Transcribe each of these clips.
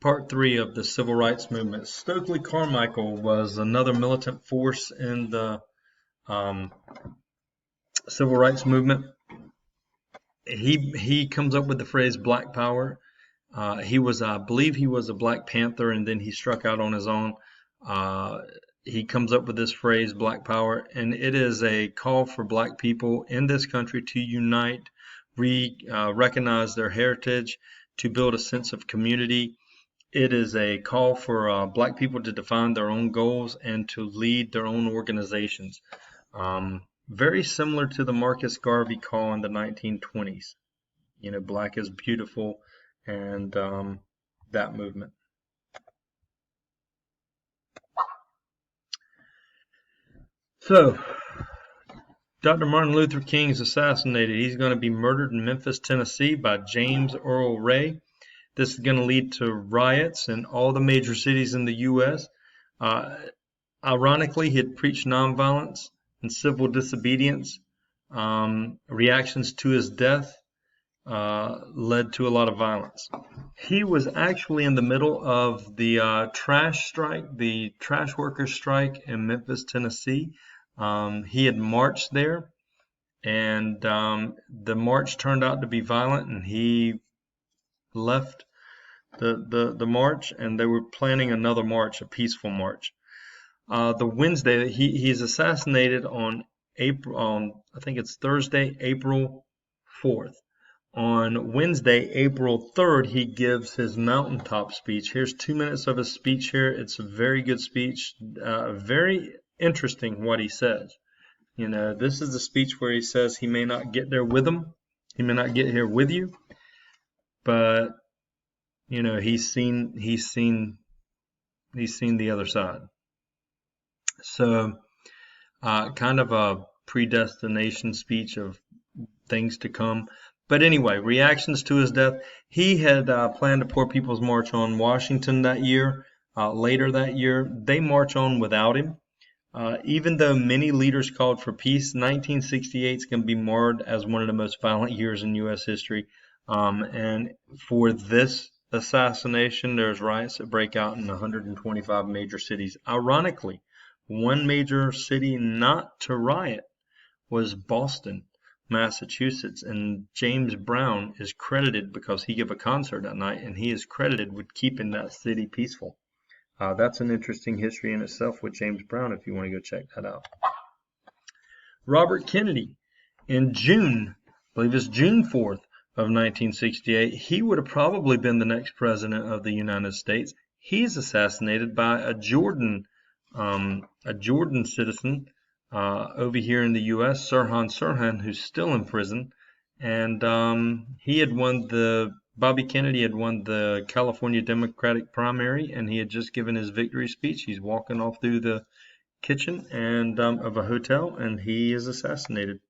Part 3 of the Civil Rights Movement. Stokely Carmichael was another militant force in the Civil Rights Movement. He comes up with the phrase Black Power. I believe he was a Black Panther, and then he struck out on his own. He comes up with this phrase Black Power, and it is a call for Black people in this country to unite, recognize their heritage, to build a sense of community. It is a call for Black people to define their own goals and to lead their own organizations. Very similar to the Marcus Garvey call in the 1920s. You know, Black is beautiful, and that movement. So, Dr. Martin Luther King is assassinated. He's going to be murdered in Memphis, Tennessee by James Earl Ray. This is going to lead to riots in all the major cities in the U.S. Ironically, he had preached nonviolence and civil disobedience. Reactions to his death led to a lot of violence. He was actually in the middle of the trash strike, the trash workers strike in Memphis, Tennessee. He had marched there, and the march turned out to be violent, and he left the march, and they were planning another march, a peaceful march. The Wednesday he's assassinated on I think it's Thursday, April 4th. On Wednesday, April 3rd, he gives his mountaintop speech. Here's 2 minutes of his speech here. It's a very good speech, very interesting what he says. You know, this is the speech where he says he may not get there with them, he may not get here with you, but you know, he's seen the other side. So, kind of a predestination speech of things to come. But anyway, reactions to his death. He had planned a Poor People's March on Washington that year. Later that year, they march on without him. Even though many leaders called for peace, 1968 is going to be marred as one of the most violent years in U.S. history. And for this assassination, there's riots that break out in 125 major cities. Ironically, one major city not to riot was Boston, Massachusetts, and James Brown is credited, because he gave a concert that night, and he is credited with keeping that city peaceful. That's an interesting history in itself with James Brown, if you want to go check that out. Robert Kennedy, in June, I believe it's June 4th of 1968, he would have probably been the next president of the United States. He's assassinated by a Jordan citizen over here in the U.S., Sirhan Sirhan, who's still in prison. And Bobby Kennedy had won the California Democratic primary, and he had just given his victory speech. He's walking off through the kitchen of a hotel, and he is assassinated.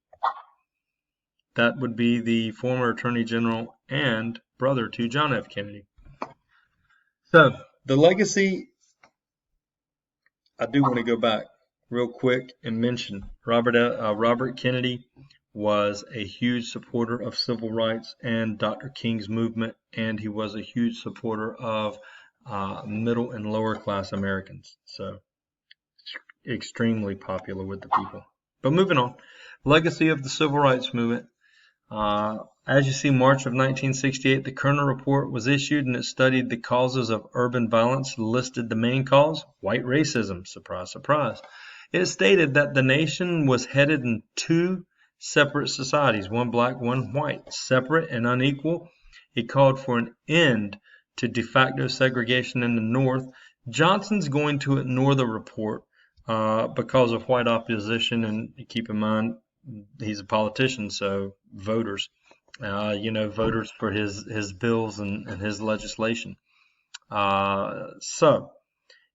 That would be the former Attorney General and brother to John F. Kennedy. So, the legacy, I do want to go back real quick and mention Robert Kennedy was a huge supporter of civil rights and Dr. King's movement, and he was a huge supporter of middle and lower class Americans. So, extremely popular with the people. But moving on, legacy of the civil rights movement. As you see, March of 1968, the Kerner Report was issued, and it studied the causes of urban violence, listed the main cause, white racism. Surprise, surprise. It stated that the nation was headed in two separate societies, one black, one white, separate and unequal. It called for an end to de facto segregation in the North. Johnson's going to ignore the report because of white opposition, and keep in mind, he's a politician, so voters, voters for his bills and his legislation. So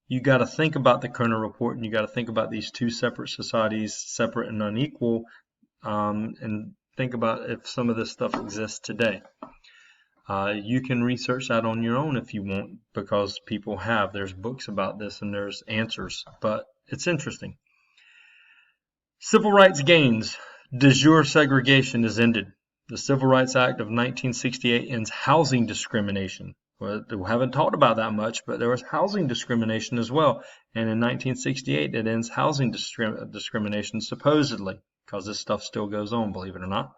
you got to think about the Kerner Report, and you got to think about these two separate societies, separate and unequal, and think about if some of this stuff exists today. You can research that on your own if you want, because people have. There's books about this and there's answers, but it's interesting. Civil rights gains. De jure segregation is ended. The Civil Rights Act of 1968 ends housing discrimination. Well, we haven't talked about that much, but there was housing discrimination as well. And in 1968, it ends housing discrimination, supposedly, because this stuff still goes on, believe it or not.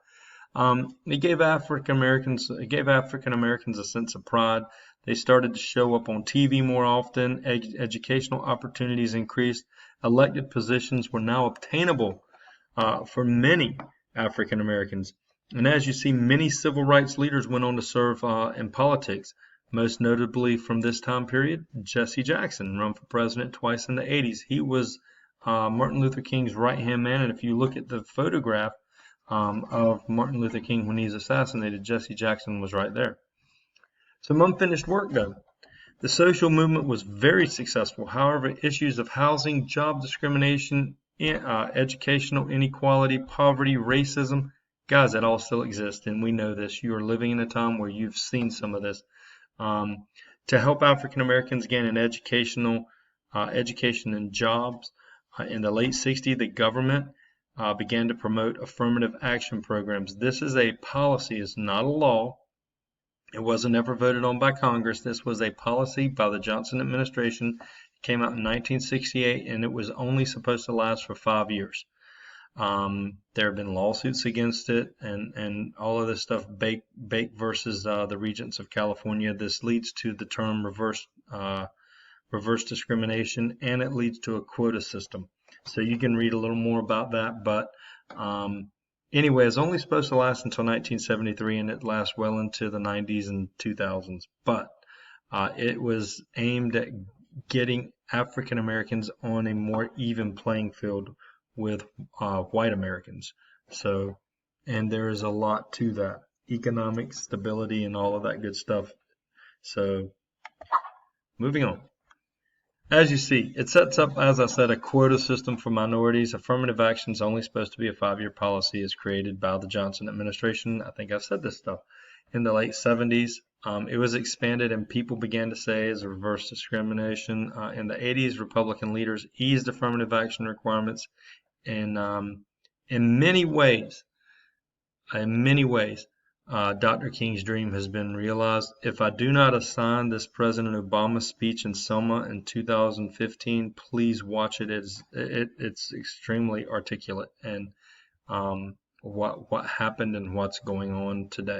It gave African Americans a sense of pride. They started to show up on TV more often. Educational opportunities increased. Elected positions were now obtainable for many African Americans. And as you see, many civil rights leaders went on to serve in politics. Most notably from this time period, Jesse Jackson, run for president twice in the 80s. He was Martin Luther King's right-hand man, and if you look at the photograph of Martin Luther King when he's assassinated, Jesse Jackson was right there. Some unfinished work, though. The social movement was very successful. However, issues of housing, job discrimination, educational inequality, poverty, racism, guys, that all still exists, and we know this. You are living in a time where you've seen some of this. To help African Americans gain an education and jobs, in the late 60s, the government began to promote affirmative action programs. This is a policy, it's not a law. It wasn't ever voted on by Congress. This was a policy by the Johnson administration. It came out in 1968, and it was only supposed to last for 5 years. There have been lawsuits against it, and all of this stuff. Bake versus the Regents of California. This leads to the term reverse discrimination, and it leads to a quota system. So you can read a little more about that. But anyway, it's only supposed to last until 1973, and it lasts well into the 90s and 2000s. But it was aimed at getting African Americans on a more even playing field with white Americans. So, and there is a lot to that. Economic stability and all of that good stuff. So, moving on. As you see, it sets up, as I said, a quota system for minorities. Affirmative action is only supposed to be a 5-year policy. Is created by the Johnson administration. I think I've said this stuff. In the late 70s, it was expanded, and people began to say as a reverse discrimination. In the 80s, Republican leaders eased affirmative action requirements. And in many ways, Dr. King's dream has been realized. If I do not assign this President Obama speech in Selma in 2015, please watch it. It's extremely articulate and what happened and what's going on today.